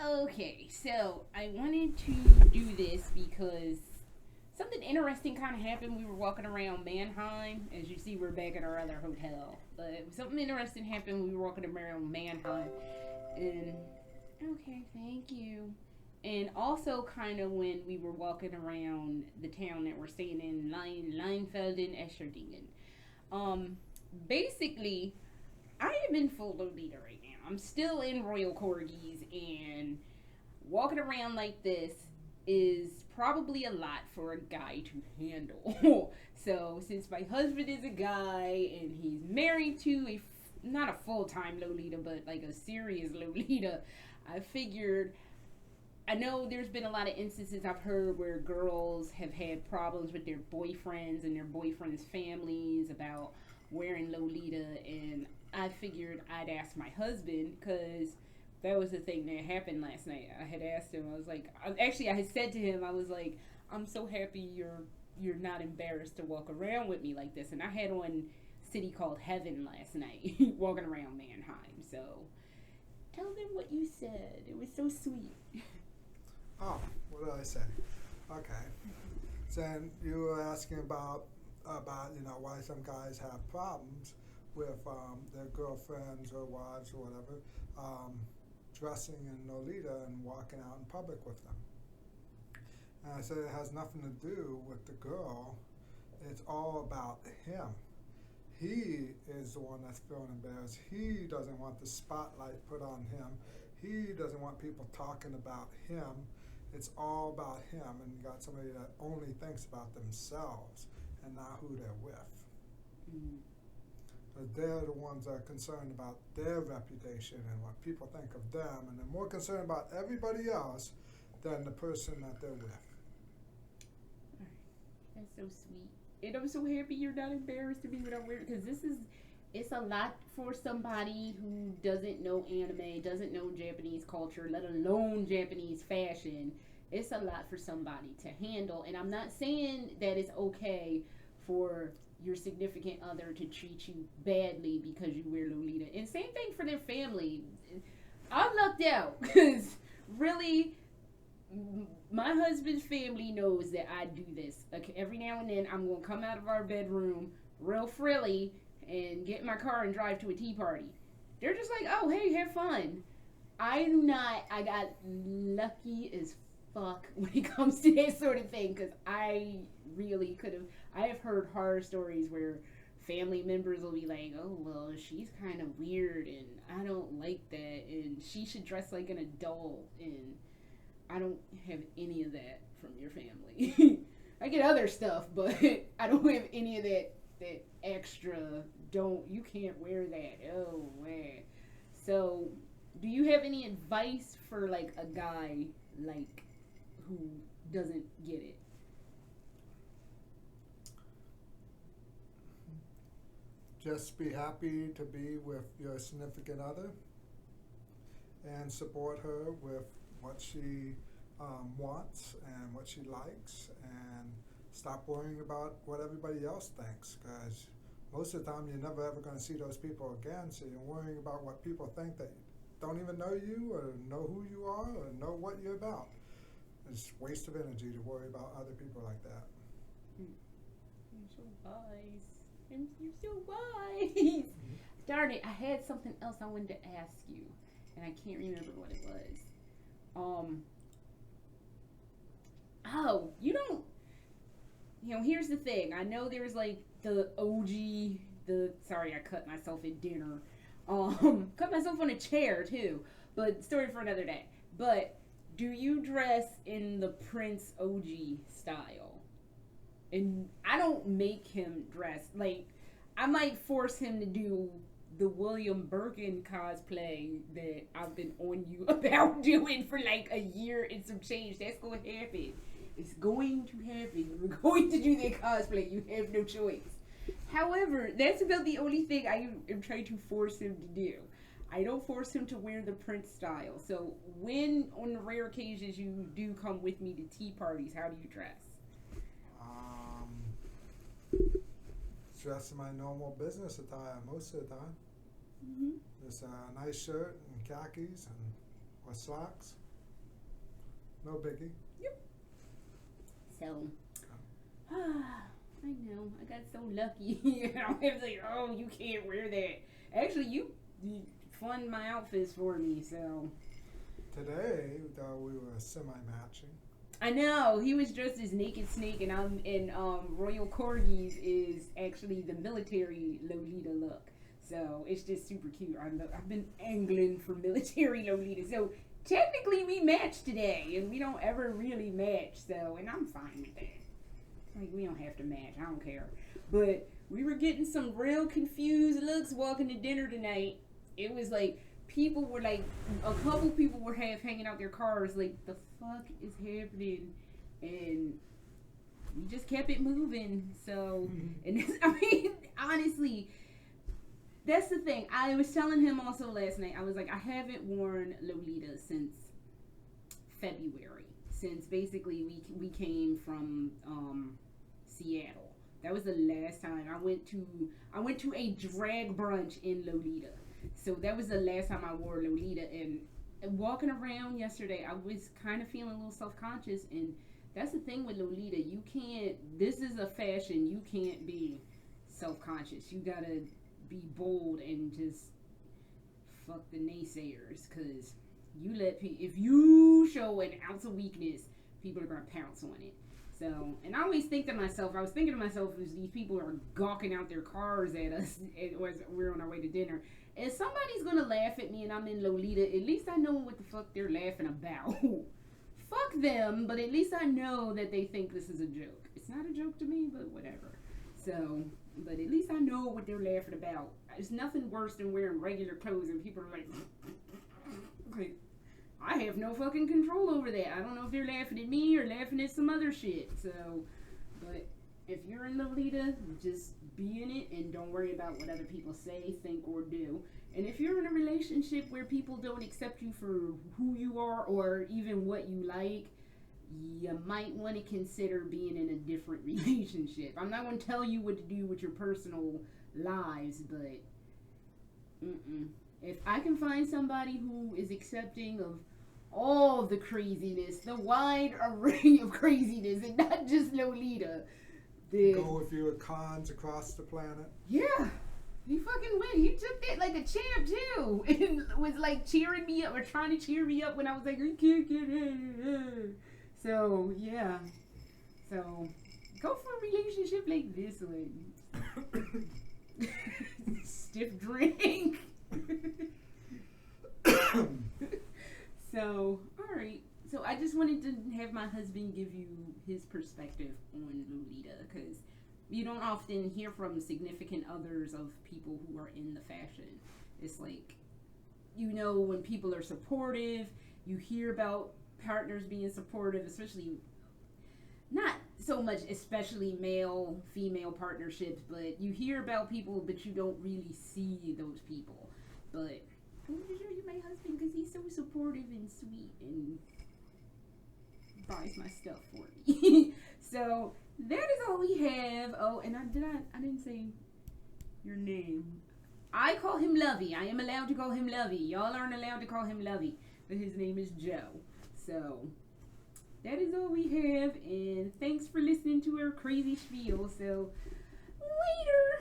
Okay, so I wanted to do this because something interesting kind of happened. We were walking around Mannheim. As you see, we're back at our other hotel. But something interesting happened. We were walking around Mannheim. And, okay, thank you. And also, kind of when we were walking around the town that we're staying in, Leinfelden, Escherdingen. Um, Basically, I am in full Lolita right now. I'm still in Royal Corgis, and walking around like this is probably a lot for a guy to handle. So, since my husband is a guy and he's married to not a full time Lolita, but like a serious Lolita, I figured I know there's been a lot of instances I've heard where girls have had problems with their boyfriends and their boyfriends' families about wearing Lolita, and I figured I'd ask my husband because that was the thing that happened last night. I had asked him. I was like, I had said to him, I was like, I'm so happy you're not embarrassed to walk around with me like this. And I had on City Called Heaven last night, walking around Mannheim. So tell them what you said. It was so sweet. Oh, what did I say? Okay. So you were asking about why some guys have problems with their girlfriends or wives or whatever dressing in Lolita and walking out in public with them. And I said it has nothing to do with the girl. It's all about him. He is the one that's feeling embarrassed. He doesn't want the spotlight put on him. He doesn't want people talking about him. It's all about him, and you got somebody that only thinks about themselves and not who they're with. Mm. But they're the ones that are concerned about their reputation and what people think of them, and they're more concerned about everybody else than the person that they're with. That's so sweet. And I'm so happy you're not embarrassed to be what I'm wearing, because it's a lot for somebody who doesn't know anime, doesn't know Japanese culture, let alone Japanese fashion. It's a lot for somebody to handle. And I'm not saying that it's okay for your significant other to treat you badly because you wear Lolita. And same thing for their family. I lucked out because really, my husband's family knows that I do this. Like, every now and then, I'm going to come out of our bedroom real frilly and get in my car and drive to a tea party. They're just like, oh, hey, have fun. I do not. I got lucky as fuck when it comes to that sort of thing, because I really could have. I have heard horror stories where family members will be like, oh, well, she's kind of weird and I don't like that, and she should dress like an adult, and I don't have any of that from your family. I get other stuff, but I don't have any of that extra. You can't wear that. Oh man. So, do you have any advice for like a guy like who doesn't get it? Just be happy to be with your significant other and support her with what she wants and what she likes, and stop worrying about what everybody else thinks, because most of the time you're never ever going to see those people again, so you're worrying about what people think that don't even know you or know who you are or know what you're about. It's a waste of energy to worry about other people like that. You're so wise. You're so wise. Mm-hmm. Darn it, I had something else I wanted to ask you, and I can't remember what it was. You don't. Here's the thing. I know there's like the OG. Sorry, I cut myself at dinner. Cut myself on a chair too. But story for another day. But do you dress in the Prince OG style? And I don't make him dress. Like, I might force him to do the William Birkin cosplay that I've been on you about doing for like a year and some change. That's going to happen. It's going to happen. We're going to do that cosplay. You have no choice. However, that's about the only thing I am trying to force him to do. I don't force him to wear the Prince style. So when, on the rare occasions you do come with me to tea parties, how do you dress? Dress in my normal business attire most of the time. Mm-hmm. Just a nice shirt and khakis or slacks. No biggie. So, I know, I got so lucky. I was like, oh, you can't wear that. Actually, you fund my outfits for me, so. Today, though, we were semi-matching. I know, he was dressed as Naked Snake, and I'm in Royal Corgis is actually the military Lolita look. So, it's just super cute. I've been angling for military Lolita. So, technically, we matched today, and we don't ever really match, so, and I'm fine with that. Like, we don't have to match, I don't care. But we were getting some real confused looks walking to dinner tonight. It was like, people were like, a couple people were hanging out their cars, like, the fuck is happening? And we just kept it moving, so, and this, I mean, honestly, that's the thing. I was telling him also last night, I was like, I haven't worn Lolita since February. Since basically we came from Seattle. That was the last time I went to a drag brunch in Lolita. So that was the last time I wore Lolita, and walking around yesterday I was kind of feeling a little self-conscious, and that's the thing with Lolita. You can't, this is a fashion, you can't be self-conscious. You gotta be bold and just fuck the naysayers, because you if you show an ounce of weakness, people are gonna pounce on it. So, and I always think to myself, I was thinking to myself, as these people are gawking out their cars at us as we're on our way to dinner, if somebody's gonna laugh at me and I'm in Lolita, at least I know what the fuck they're laughing about. Fuck them, but at least I know that they think this is a joke. It's not a joke to me, but whatever. So, but at least I know what they're laughing about. It's nothing worse than wearing regular clothes and people are like, I have no fucking control over that. I don't know if they're laughing at me or laughing at some other shit. So, but if you're in Lolita, just be in it and don't worry about what other people say, think, or do. And if you're in a relationship where people don't accept you for who you are or even what you like, you might want to consider being in a different relationship. I'm not going to tell you what to do with your personal lives, but if I can find somebody who is accepting of all the craziness, the wide array of craziness, and not just Lolita, then go with you at cons across the planet. Yeah, he fucking went. He took that like a champ too, and was like cheering me up or trying to cheer me up when I was like, "You can't get it." So yeah, so go for a relationship like this one. Stiff drink. So, alright. So, I just wanted to have my husband give you his perspective on Lolita, because you don't often hear from significant others of people who are in the fashion. It's like, you know, when people are supportive, you hear about partners being supportive, especially, not so much especially male-female partnerships, but you hear about people, but you don't really see those people. But I'm going to show you my husband because he's so supportive and sweet and buys my stuff for me. So that is all we have. Oh, and I didn't say your name. I call him Lovey. I am allowed to call him Lovey. Y'all aren't allowed to call him Lovey, but his name is Joe. So that is all we have, and thanks for listening to our crazy spiel. So later.